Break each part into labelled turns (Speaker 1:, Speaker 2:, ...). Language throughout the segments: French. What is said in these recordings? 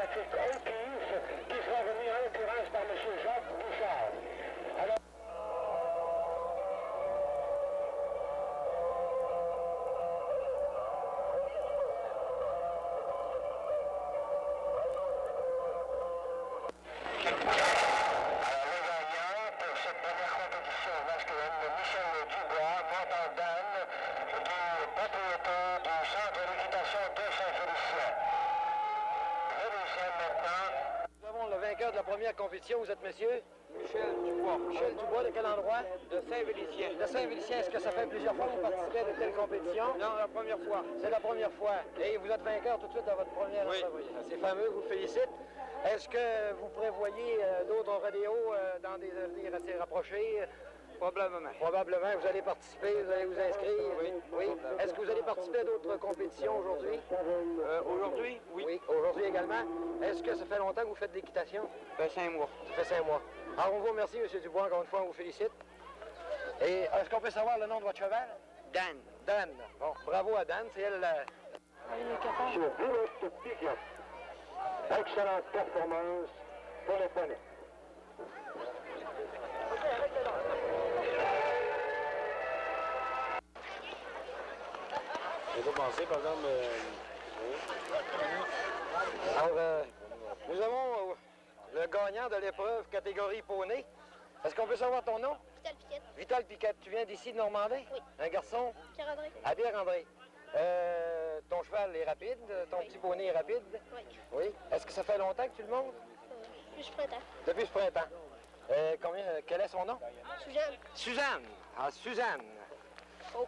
Speaker 1: Atlantic Okies, qui sera remis en l'occurrence par M. Jacques Bouchard. Alors,
Speaker 2: de la première compétition, vous êtes monsieur?
Speaker 3: Michel Dubois.
Speaker 2: Michel Dubois, de quel endroit?
Speaker 3: De Saint-Vélicien.
Speaker 2: De Saint-Vélicien. Est-ce que ça fait plusieurs fois que vous participez à de telles compétitions?
Speaker 3: Non, la première fois.
Speaker 2: C'est la première fois. Et vous êtes vainqueur tout de suite dans votre première entreprise. C'est fameux, vous félicite. Est-ce que vous prévoyez d'autres rodéos dans des avenirs assez rapprochés?
Speaker 3: Probablement.
Speaker 2: Probablement. Vous allez participer, vous allez vous inscrire? Oui. Est-ce que vous allez participer à d'autres compétitions aujourd'hui?
Speaker 3: Aujourd'hui, oui.
Speaker 2: Oui, aujourd'hui également. Est-ce que ça fait longtemps que vous faites de l'équitation?
Speaker 3: Ça fait 5 mois.
Speaker 2: Ça fait 5 mois. Alors, on vous remercie, M. Dubois. Encore une fois, on vous félicite. Et est-ce qu'on peut savoir le nom de votre cheval?
Speaker 3: Dan.
Speaker 2: Dan. Bon, bravo à Dan. C'est elle la...
Speaker 1: Sur Villette Pigeon. Excellente performance pour les poneys.
Speaker 4: On va commencer, par exemple...
Speaker 2: Alors, nous avons le gagnant de l'épreuve catégorie poney. Est-ce qu'on peut savoir ton nom?
Speaker 5: Vital Piquette.
Speaker 2: Vital Piquette. Tu viens d'ici de Normandin?
Speaker 5: Oui.
Speaker 2: Un garçon?
Speaker 5: Pierre-André.
Speaker 2: À Pierre-André. Ton cheval est rapide? Ton petit poney est rapide?
Speaker 5: Oui.
Speaker 2: Oui. Est-ce que ça fait longtemps que tu le montes?
Speaker 5: Depuis ce printemps.
Speaker 2: Depuis ce printemps. Quel est son nom?
Speaker 5: Suzanne.
Speaker 2: Suzanne. Ah, Suzanne.
Speaker 5: Oh.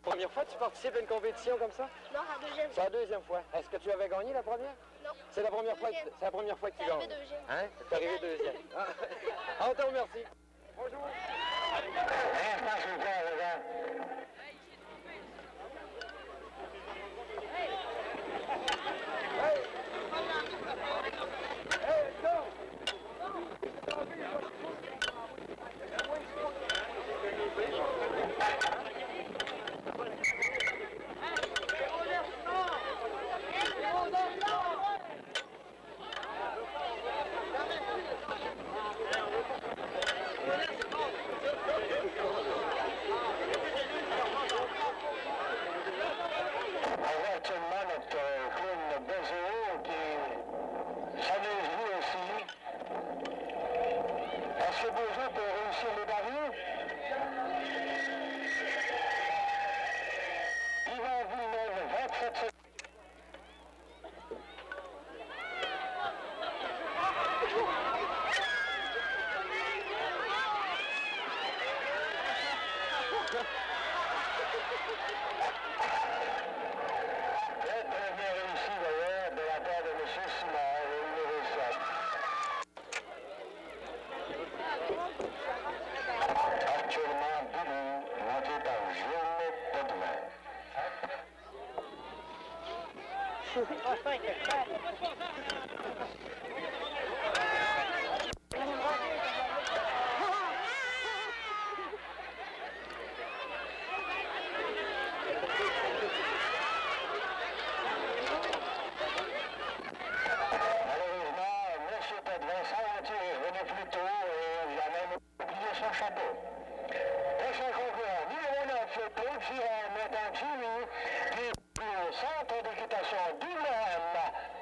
Speaker 2: Première fois que tu participes à une compétition comme ça?
Speaker 5: Non, la deuxième.
Speaker 2: C'est la deuxième fois. Est-ce que tu avais gagné la première?
Speaker 5: Non.
Speaker 2: C'est la première fois.
Speaker 5: Deuxième.
Speaker 2: C'est la première fois que tu
Speaker 5: C'est arrivé
Speaker 2: gagnes.
Speaker 5: deuxième.
Speaker 2: Hein? C'est arrivé deuxième. On te remercie. Bonjour.
Speaker 1: Actuellement notre clown Bezos qui s'amuse lui aussi. Est-ce que Bezos peut réussir les barils? Yvan Villeneuve, 27 secondes. Très bien réussi d'ailleurs de la part de M. Simard, le numéro 7. Actuellement, Billy, monté par Gilles Potvin. Plus tôt, il a même oublié son chapeau. Prochain concurrent, numéro 9, Claude Girard, maintenant Jimmy, qui est au centre d'équitation du Moine.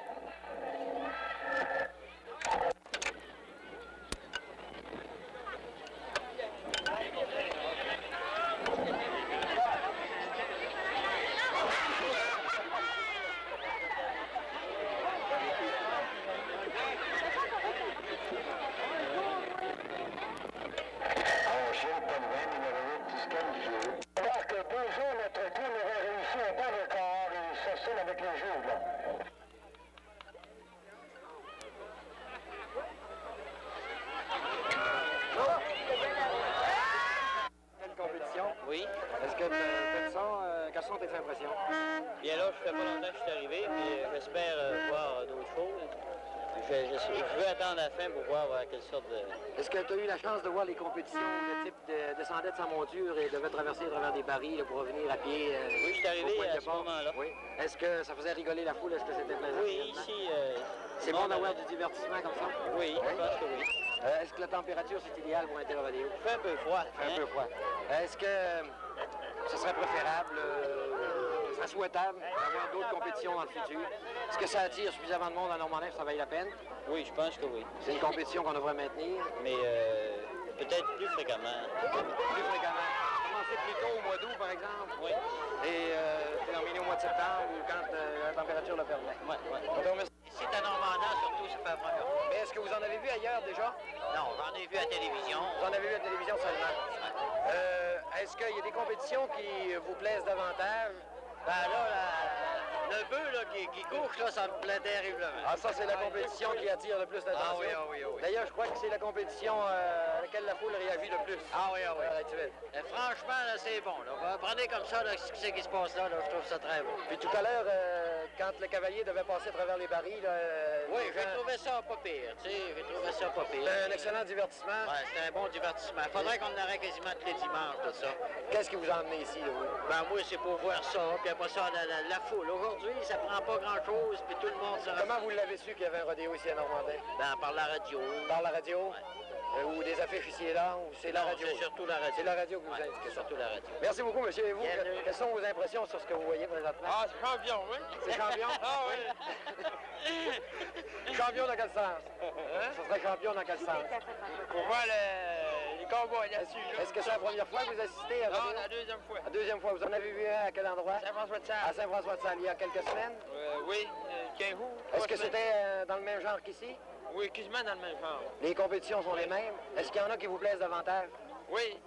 Speaker 4: je veux attendre la fin pour voir quelle sorte de...
Speaker 2: Est-ce que tu as eu la chance de voir les compétitions où le type descendait de sa monture et devait traverser à travers des barils là, pour revenir à pied?
Speaker 4: Oui, je suis arrivé à ce moment-là.
Speaker 2: Oui. Est-ce que ça faisait rigoler la foule? Est-ce que c'était plaisant?
Speaker 4: Oui, ici...
Speaker 2: c'est bon d'avoir du divertissement comme ça?
Speaker 4: Oui, je pense que oui.
Speaker 2: Est-ce que la température, c'est idéal pour un télérodéo?
Speaker 4: Il fait un peu froid.
Speaker 2: Un peu froid. Est-ce que ce serait préférable, ce serait souhaitable d'avoir d'autres compétitions dans le futur? Est-ce que ça attire suffisamment de monde à Normandin pour que ça vaille la peine?
Speaker 4: Oui, je pense que oui.
Speaker 2: C'est une compétition qu'on devrait maintenir?
Speaker 4: Mais peut-être plus fréquemment.
Speaker 2: Plus fréquemment. Commencer plus tôt au mois d'août, par exemple?
Speaker 4: Oui.
Speaker 2: Et terminer au mois de septembre ou quand la température le permet?
Speaker 4: Oui, oui. Ici, à Normandin, surtout, c'est pas la première fois.
Speaker 2: Mais est-ce que vous en avez vu ailleurs déjà?
Speaker 4: Non, j'en ai vu à la télévision.
Speaker 2: Vous en avez vu à la télévision seulement? Est-ce qu'il y a des compétitions qui vous plaisent davantage?
Speaker 4: Ben là, le bœuf là, qui couche, là, ça me plaît terriblement.
Speaker 2: Ah, ça, c'est la compétition qui attire le plus l'attention.
Speaker 4: Ah oui, ah oui, ah oui.
Speaker 2: D'ailleurs, je crois que c'est la compétition à laquelle la foule réagit le plus.
Speaker 4: Ah oui, ah oui.
Speaker 2: Actuelle.
Speaker 4: Franchement, là, c'est bon. Là. Prenez comme ça, là, ce qui se passe là, je trouve ça très bon.
Speaker 2: Puis tout à l'heure, quand le cavalier devait passer à travers les barils, là,
Speaker 4: oui, j'ai trouvé ça pas pire, tu sais, j'ai trouvé ça pas pire.
Speaker 2: C'est un excellent divertissement.
Speaker 4: Ouais, c'est un bon divertissement. Il faudrait qu'on en aurait quasiment tous les dimanches, tout ça.
Speaker 2: Qu'est-ce qui vous a emmené ici, là, vous?
Speaker 4: Ben moi, c'est pour voir ça, puis après ça, la foule. Aujourd'hui, ça prend pas grand-chose, puis tout le monde se...
Speaker 2: Comment vous l'avez su qu'il y avait un rodéo ici à Normandin?
Speaker 4: Ben, par la radio.
Speaker 2: Par la radio?
Speaker 4: Ouais.
Speaker 2: Ou des affiches ici et là, ou c'est la radio?
Speaker 4: C'est surtout la radio.
Speaker 2: C'est la radio que vous
Speaker 4: ouais,
Speaker 2: indiquez ça.
Speaker 4: Surtout la radio.
Speaker 2: Merci beaucoup, monsieur. Et vous,
Speaker 4: Bienvenue.
Speaker 2: quelles sont vos impressions sur ce que vous voyez présentement?
Speaker 3: Ah, c'est champion, oui.
Speaker 2: C'est champion?
Speaker 3: Ah oui.
Speaker 2: Champion dans quel sens? Hein? Ce serait champion dans quel sens?
Speaker 3: Pour voir les cowboys là-dessus. Là.
Speaker 2: Est-ce que c'est la première fois que vous assistez à
Speaker 3: Non,
Speaker 2: rodéo?
Speaker 3: la deuxième fois.
Speaker 2: La deuxième fois. Vous en avez vu un à quel endroit?
Speaker 3: Saint-François-de-Salle.
Speaker 2: À Saint-François-de-Salle, il y a quelques semaines.
Speaker 3: Oui, 15 jours.
Speaker 2: Est-ce que c'était dans le même genre qu'ici?
Speaker 3: Oui, quasiment dans le même genre.
Speaker 2: Les compétitions sont les mêmes. Est-ce qu'il y en a qui vous plaisent davantage?
Speaker 3: Oui.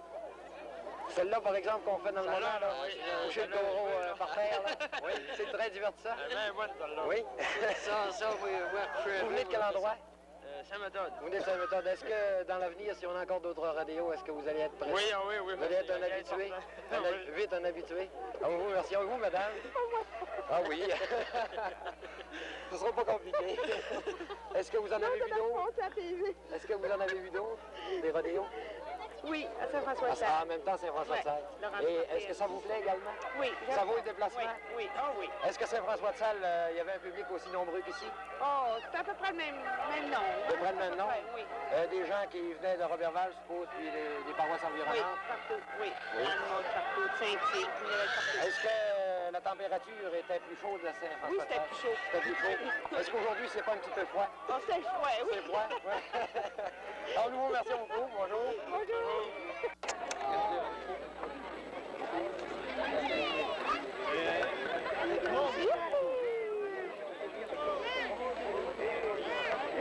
Speaker 2: Celle-là, par exemple, qu'on fait dans le moment,
Speaker 3: Celle-là,
Speaker 2: là,
Speaker 3: oui.
Speaker 2: coucher le taureau par terre, là. Oui, c'est très divertissant.
Speaker 3: Bien bonne, celle-là.
Speaker 2: Oui.
Speaker 3: Ça, oui,
Speaker 2: Vous venez de quel endroit?
Speaker 3: Saint-Méthode.
Speaker 2: Vous venez de Saint-Méthode. Est-ce que dans l'avenir, si on a encore d'autres rodéos, est-ce que vous allez être prêt?
Speaker 3: Oui, oui, oui.
Speaker 2: Vous allez être un habitué? Vite un habitué. Ah, vous, merci à vous, madame. Ah oui. Ce ne sera pas compliqué. Est-ce que vous en avez vu d'autres? Est-ce que vous en avez vu d'autres? Des rodéos?
Speaker 5: Oui, à Saint-François-de-Salle.
Speaker 2: En même temps, Saint-François-de-Salle.
Speaker 5: Ouais,
Speaker 2: Et est-ce que ça vous plaît également?
Speaker 5: Oui.
Speaker 2: Ça vaut le déplacement?
Speaker 5: Oui, oh oui.
Speaker 2: Est-ce que Saint-François-de-Salle, il y avait un public aussi nombreux qu'ici?
Speaker 5: Oh, c'est à peu près le même nom.
Speaker 2: À peu près le même nom?
Speaker 5: Oui.
Speaker 2: Des gens qui venaient de Robertval, je suppose, puis des paroisses
Speaker 5: Oui,
Speaker 2: environnantes?
Speaker 5: partout, oui. Allemande, partout, de Saint-Pierre, partout.
Speaker 2: Est-ce que la température était plus chaude à Saint-François?
Speaker 5: Oui, c'était plus chaud.
Speaker 2: C'était plus chaud. Est-ce qu'aujourd'hui, c'est pas un petit peu froid?
Speaker 5: Oh, c'est froid, oui.
Speaker 2: C'est froid? Ouais. Alors, nous vous remercions beaucoup. Bonjour.
Speaker 5: Bonjour.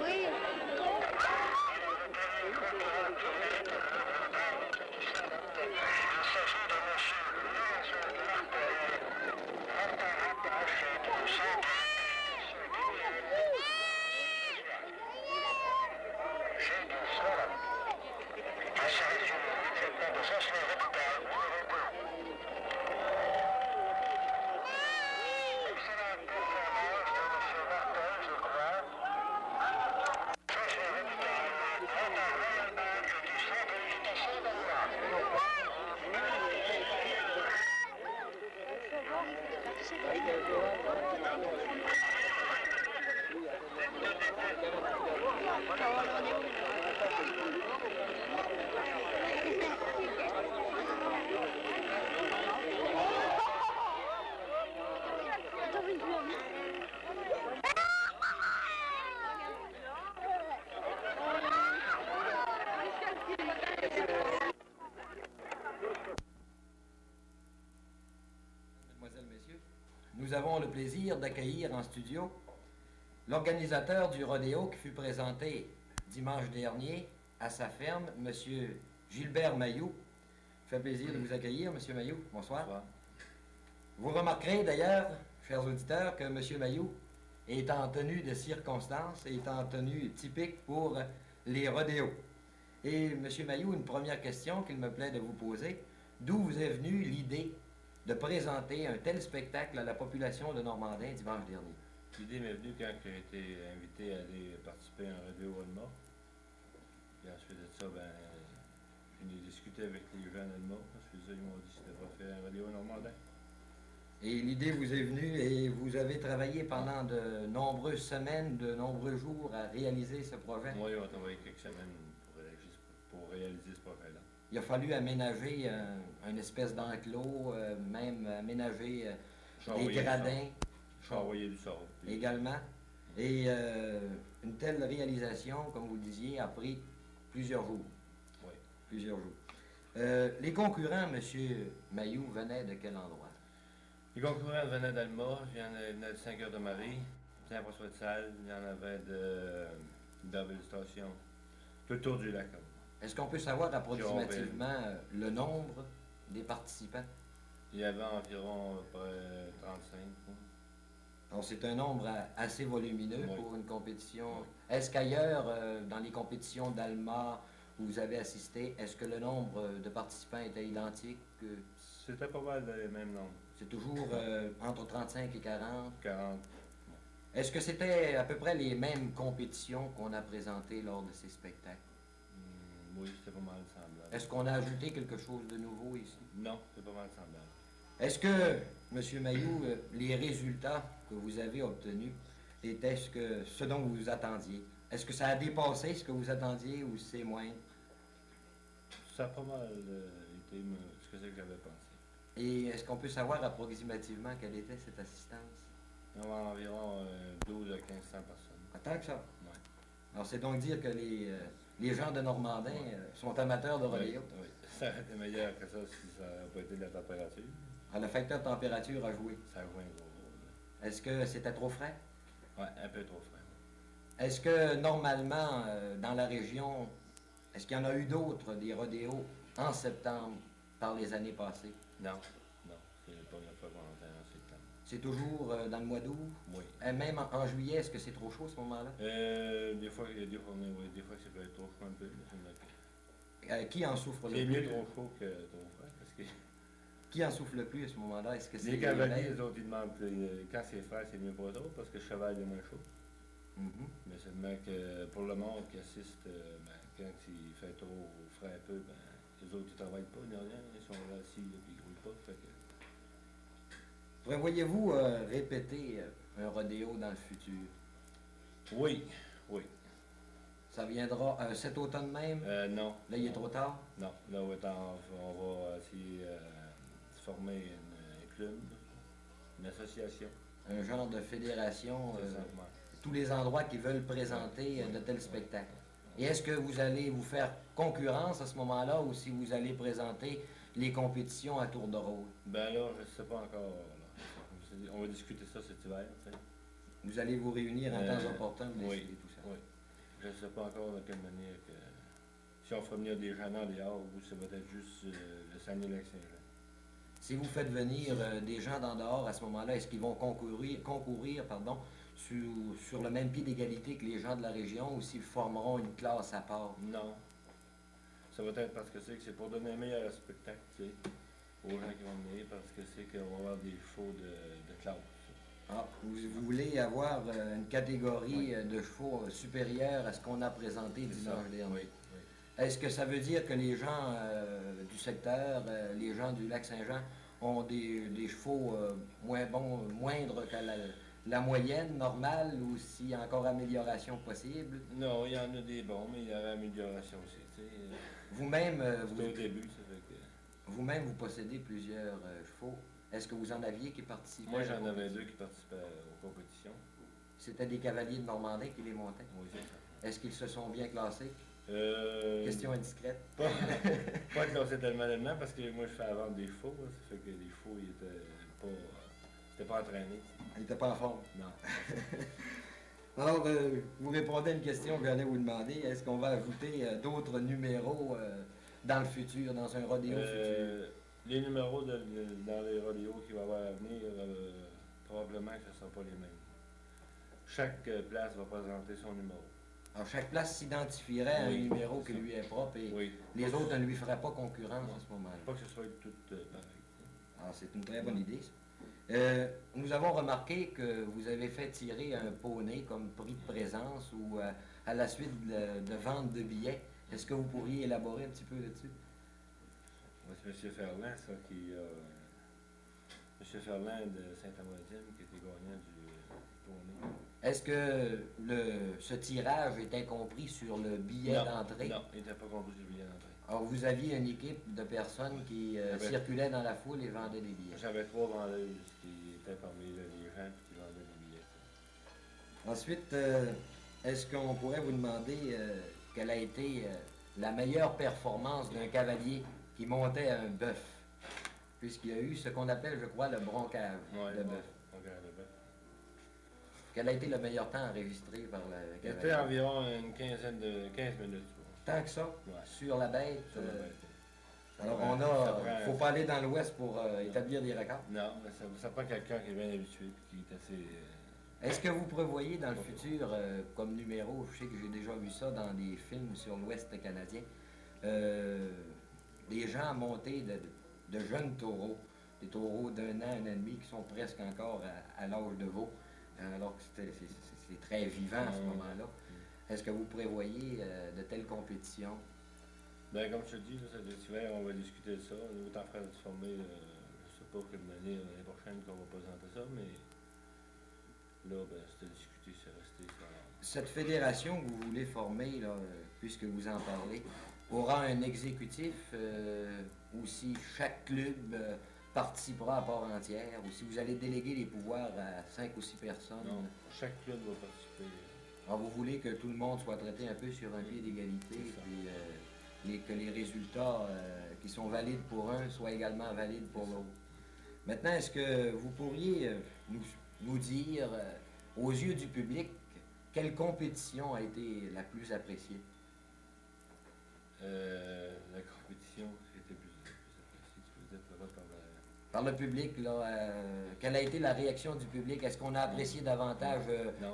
Speaker 5: Oui.
Speaker 6: Mesdemoiselles, Messieurs, nous avons le plaisir d'accueillir en studio l'organisateur du rodéo qui fut présenté dimanche dernier à sa ferme, M. Gilbert Mailloux. Ça fait plaisir de vous accueillir, M. Mailloux. Bonsoir. Bonsoir. Vous remarquerez d'ailleurs, chers auditeurs, que M. Mailloux est en tenue de circonstance, est en tenue typique pour les rodéos. Et M. Mailloux, une première question qu'il me plaît de vous poser, d'où vous est venue l'idée de présenter un tel spectacle à la population de Normandin dimanche dernier?
Speaker 7: L'idée m'est venue quand j'ai été invité à aller participer à un rodéo Alma. Puis ensuite de ça, ben, j'ai discuté avec les gens d'Alma. Ensuite de ça, ils m'ont dit que c'était pas faire un rodéo normandin.
Speaker 6: Et l'idée vous est venue et vous avez travaillé pendant de nombreuses semaines, de nombreux jours à réaliser ce projet.
Speaker 7: Moi, on a travaillé quelques semaines pour réaliser ce projet-là.
Speaker 6: Il a fallu aménager une espèce d'enclos, même aménager des gradins.
Speaker 7: J'ai envoyé du sable.
Speaker 6: Également. Et une telle réalisation, comme vous le disiez, a pris plusieurs jours.
Speaker 7: Oui.
Speaker 6: Plusieurs jours. Les concurrents, M. Mailloux, venaient de quel endroit?
Speaker 7: Les concurrents venaient d'Alma, il y en avait de Saint-Cœur-de-Marie, Saint-François-de-Salle, il y en avait de Darville-Station, tout autour du lac.
Speaker 6: Est-ce qu'on peut savoir approximativement le nombre des participants?
Speaker 7: Il y avait environ à peu près 35.
Speaker 6: Donc c'est un nombre assez volumineux
Speaker 7: Oui.
Speaker 6: pour une compétition.
Speaker 7: Oui.
Speaker 6: Est-ce qu'ailleurs, dans les compétitions d'Alma où vous avez assisté, est-ce que le nombre de participants était identique?
Speaker 7: C'était pas mal les mêmes nombres.
Speaker 6: C'est toujours entre 35 et 40?
Speaker 7: 40.
Speaker 6: Est-ce que c'était à peu près les mêmes compétitions qu'on a présentées lors de ces spectacles?
Speaker 7: Oui, c'était pas mal semblable.
Speaker 6: Est-ce qu'on a ajouté quelque chose de nouveau ici?
Speaker 7: Non, c'est pas mal semblable.
Speaker 6: Est-ce que, M. Mailloux, les résultats que vous avez obtenus étaient ce dont vous attendiez? Est-ce que ça a dépassé ce que vous attendiez ou c'est moins?
Speaker 7: Ça a pas mal été ce que c'est que j'avais pensé.
Speaker 6: Et est-ce qu'on peut savoir approximativement quelle était cette assistance?
Speaker 7: Il y avait environ 12 à 1500 personnes.
Speaker 6: En tant que ça?
Speaker 7: Oui.
Speaker 6: Alors c'est donc dire que les gens de Normandin sont amateurs de rodéo.
Speaker 7: Oui. Ça aurait été meilleur que ça si ça n'avait pas été de la température.
Speaker 6: Alors, le facteur température a joué.
Speaker 7: Ça a joué un gros rôle.
Speaker 6: Est-ce que c'était trop frais?
Speaker 7: Oui, un peu trop frais.
Speaker 6: Est-ce que normalement, dans la région, est-ce qu'il y en a eu d'autres, des rodéos, en septembre, par les années passées?
Speaker 7: Non, c'est la première fois qu'on en fait en septembre.
Speaker 6: C'est toujours dans le mois d'août?
Speaker 7: Oui.
Speaker 6: Même en juillet, est-ce que c'est trop chaud à ce moment-là?
Speaker 7: Des fois, il y a des journées, oui, des fois ça peut être trop chaud un peu.
Speaker 6: Qui en souffre le
Speaker 7: C'est
Speaker 6: plus?
Speaker 7: mieux trop chaud que trop frais, parce que...
Speaker 6: Qui en souffre le plus à ce moment-là? Est-ce que c'est
Speaker 7: Les cavaliers, les autres, ils demandent que quand c'est frais, c'est mieux pour eux autres, parce que le cheval est moins chaud.
Speaker 6: Mhm.
Speaker 7: Mais seulement que pour le monde qui assiste, quand il fait trop frais un peu, les autres, ils travaillent pas, ni rien, ils sont là assis, là, puis ils roulent pas. Fait que...
Speaker 6: Prévoyez-vous répéter un rodéo dans le futur?
Speaker 7: Oui.
Speaker 6: Ça viendra cet automne même?
Speaker 7: Non.
Speaker 6: Là, il est trop tard?
Speaker 7: Non. Là, on va essayer de former un club, une association.
Speaker 6: Un genre de fédération,
Speaker 7: C'est ça, ouais.
Speaker 6: tous les endroits qui veulent présenter de tels spectacles. Et est-ce que vous allez vous faire concurrence à ce moment-là ou si vous allez présenter les compétitions à tour de rôle?
Speaker 7: Ben là, je ne sais pas encore. Là. On va discuter ça cet hiver, tu sais.
Speaker 6: Vous allez vous réunir en temps opportun pour
Speaker 7: oui,
Speaker 6: décider tout ça?
Speaker 7: Oui. Je ne sais pas encore de quelle manière que... Si on fera venir des gens dans les hors ou ça va être juste le Saguenay-Lac-Saint-Jean.
Speaker 6: Si vous faites venir des gens d'en dehors à ce moment-là, est-ce qu'ils vont concourir sur le même pied d'égalité que les gens de la région ou s'ils formeront une classe à part?
Speaker 7: Non. Ça va être parce que c'est pour donner un meilleur spectacle, tu sais, aux gens qui vont venir, parce que c'est qu'on va avoir des chevaux de classe.
Speaker 6: Ah, vous voulez avoir une catégorie de chevaux supérieure à ce qu'on a présenté dimanche dernier?
Speaker 7: Oui.
Speaker 6: Est-ce que ça veut dire que les gens du secteur, les gens du Lac-Saint-Jean, ont des chevaux moindres que la moyenne normale ou s'il y a encore amélioration possible?
Speaker 7: Non, il y en a des bons, mais il y a amélioration aussi, tu sais.
Speaker 6: Vous-même,
Speaker 7: C'est au début, ça fait que...
Speaker 6: vous-même, vous possédez plusieurs chevaux. Est-ce que vous en aviez qui participaient?
Speaker 7: Moi, j'en avais 2 qui participaient aux compétitions.
Speaker 6: C'était des cavaliers de Normandin qui les montaient?
Speaker 7: Oui, c'est ça.
Speaker 6: Est-ce qu'ils se sont bien classés? Question indiscrète.
Speaker 7: Pas classé tellement, parce que moi, je fais avant des chevaux. Ça fait que les chevaux, ils étaient pas entraînés.
Speaker 6: Ils n'étaient pas en forme?
Speaker 7: Non.
Speaker 6: Alors, vous répondez à une question que j'allais vous demander. Est-ce qu'on va ajouter d'autres numéros dans le futur, dans un rodéo futur?
Speaker 7: Les numéros dans les rodéos qui va y avoir à venir, probablement que ce ne sera pas les mêmes. Chaque place va présenter son numéro.
Speaker 6: Alors, chaque place s'identifierait à un numéro qui lui est propre et les autres ne lui feraient pas concurrence à ce moment-là.
Speaker 7: Pas que ce soit toutes pareilles.
Speaker 6: Alors, c'est une très bonne idée, ça. Nous avons remarqué que vous avez fait tirer un poney comme prix de présence ou à la suite de vente de billets. Est-ce que vous pourriez élaborer un petit peu là-dessus?
Speaker 7: Moi, c'est M. Ferland, ça, qui a... M. Ferland de Saint-Amoisine, qui était gagnant du poney.
Speaker 6: Est-ce que ce tirage est incompris sur le billet d'entrée?
Speaker 7: Non, il n'était pas compris sur le billet d'entrée.
Speaker 6: Alors, vous aviez une équipe de personnes qui circulaient dans la foule et vendaient des billets.
Speaker 7: J'avais 3 vendeuses qui étaient parmi les gens qui vendaient des billets.
Speaker 6: Ensuite, est-ce qu'on pourrait vous demander quelle a été la meilleure performance d'un cavalier qui montait un bœuf? Puisqu'il y a eu ce qu'on appelle, je crois, le broncage de bœuf. Quel a été le meilleur temps enregistré par le cavalier?
Speaker 7: C'était environ une 15 minutes.
Speaker 6: Tant que ça?
Speaker 7: Ouais.
Speaker 6: Sur la bête?
Speaker 7: Sur la bête.
Speaker 6: Alors, faut pas aller dans l'ouest pour établir des records?
Speaker 7: Non, mais ça prend quelqu'un qui est bien habitué, qui est assez...
Speaker 6: Est-ce que vous prévoyez dans le futur, comme numéro, je sais que j'ai déjà vu ça dans des films sur l'Ouest canadien, des gens montés de jeunes taureaux, des taureaux d'1 an, 1 an et demi, qui sont presque encore à l'âge de veau, alors que c'est très vivant à ce moment-là. Est-ce que vous prévoyez de telles compétitions?
Speaker 7: Bien, comme je te dis, là, cet hiver, on va discuter de ça. On est en train de se former, je ne sais pas quelle année, l'année prochaine, qu'on va présenter ça, mais là, ben, c'était discuté, c'est resté ça.
Speaker 6: Cette fédération que vous voulez former, là, puisque vous en parlez, aura un exécutif ou si chaque club participera à part entière, ou si vous allez déléguer les pouvoirs à 5 ou 6 personnes?
Speaker 7: Non, chaque club va participer.
Speaker 6: Alors, vous voulez que tout le monde soit traité un peu sur un pied d'égalité, puis que les résultats qui sont valides pour un soient également valides pour l'autre. Maintenant, est-ce que vous pourriez nous dire, aux yeux du public, quelle compétition a été la plus appréciée?
Speaker 7: La compétition qui était plus appréciée, tu veux dire,
Speaker 6: par le public, là, quelle a été la réaction du public? Est-ce qu'on a apprécié davantage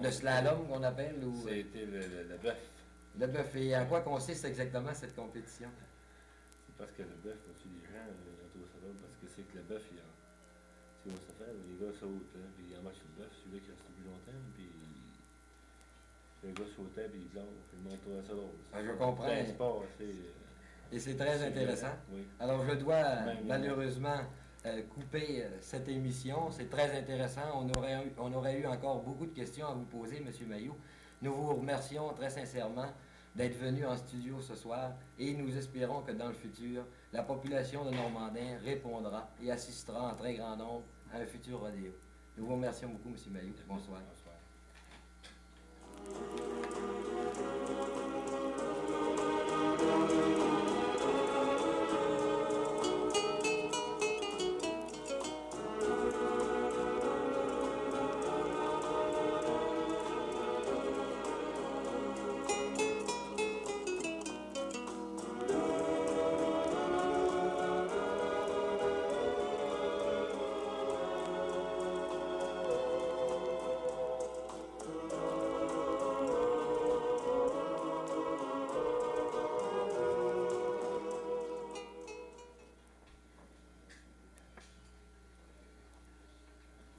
Speaker 6: le slalom qu'on appelle?
Speaker 7: C'était le bœuf.
Speaker 6: Le bœuf. Et en quoi consiste exactement cette compétition?
Speaker 7: C'est parce que le bœuf, au-dessus des gens, au slalom, parce que c'est que le bœuf, il y a... Tu vois ça faire, les gars sautent, hein, puis ils embarquent sur le bœuf, celui-là qui reste plus longtemps, puis le gars sautait, puis il plonge, puis le monde trouvait ça drôle.
Speaker 6: Je comprends.
Speaker 7: C'est un sport assez...
Speaker 6: Et c'est très intéressant.
Speaker 7: Oui.
Speaker 6: Alors, je dois malheureusement couper cette émission. C'est très intéressant. On aurait eu encore beaucoup de questions à vous poser, M. Mailloux. Nous vous remercions très sincèrement d'être venu en studio ce soir et nous espérons que dans le futur, la population de Normandin répondra et assistera en très grand nombre à un futur rodéo. Nous vous remercions beaucoup, M. Mailloux. Bonsoir.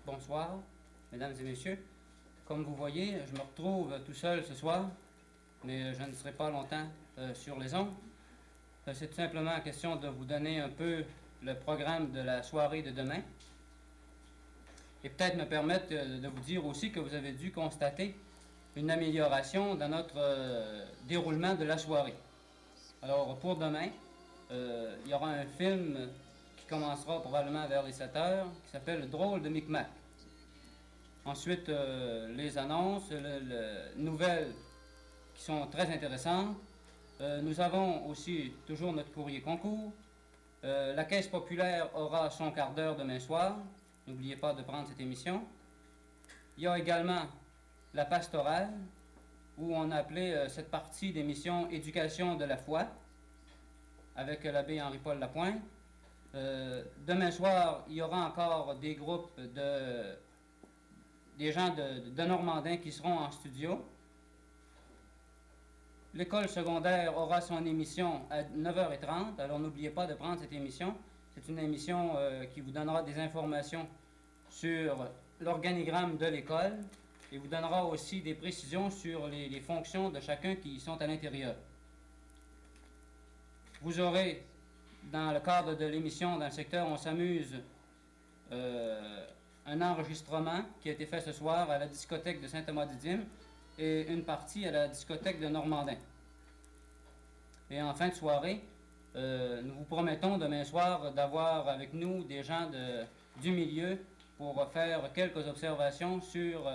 Speaker 8: Bonsoir, mesdames et messieurs. Comme vous voyez, je me retrouve tout seul ce soir, mais je ne serai pas longtemps sur les ondes. C'est tout simplement question de vous donner un peu le programme de la soirée de demain et peut-être me permettre de vous dire aussi que vous avez dû constater une amélioration dans notre déroulement de la soirée. Alors, pour demain, il y aura un film qui commencera probablement vers les 7 heures, qui s'appelle « Le drôle de Micmac ». Ensuite, les annonces, nouvelles qui sont très intéressantes. Nous avons aussi toujours notre courrier concours. La Caisse populaire aura son quart d'heure demain soir. N'oubliez pas de prendre cette émission. Il y a également la pastorale, où on a appelé cette partie d'émission « Éducation de la foi » avec l'abbé Henri-Paul Lapointe. Demain soir, il y aura encore des groupes des gens de Normandin qui seront en studio. L'école secondaire aura son émission à 9h30, alors n'oubliez pas de prendre cette émission. C'est une émission qui vous donnera des informations sur l'organigramme de l'école et vous donnera aussi des précisions sur les fonctions de chacun qui y sont à l'intérieur. Vous aurez, dans le cadre de l'émission dans le secteur On s'amuse, un enregistrement qui a été fait ce soir à la discothèque de Saint-Thomas-Didyme et une partie à la discothèque de Normandin. Et en fin de soirée, nous vous promettons demain soir d'avoir avec nous des gens du milieu pour faire quelques observations sur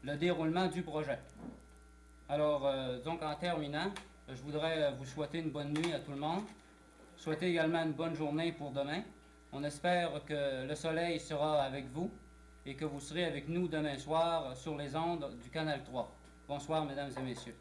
Speaker 8: le déroulement du projet. Alors, donc en terminant, je voudrais vous souhaiter une bonne nuit à tout le monde, souhaiter également une bonne journée pour demain. On espère que le soleil sera avec vous et que vous serez avec nous demain soir sur les ondes du Canal 3. Bonsoir, mesdames et messieurs.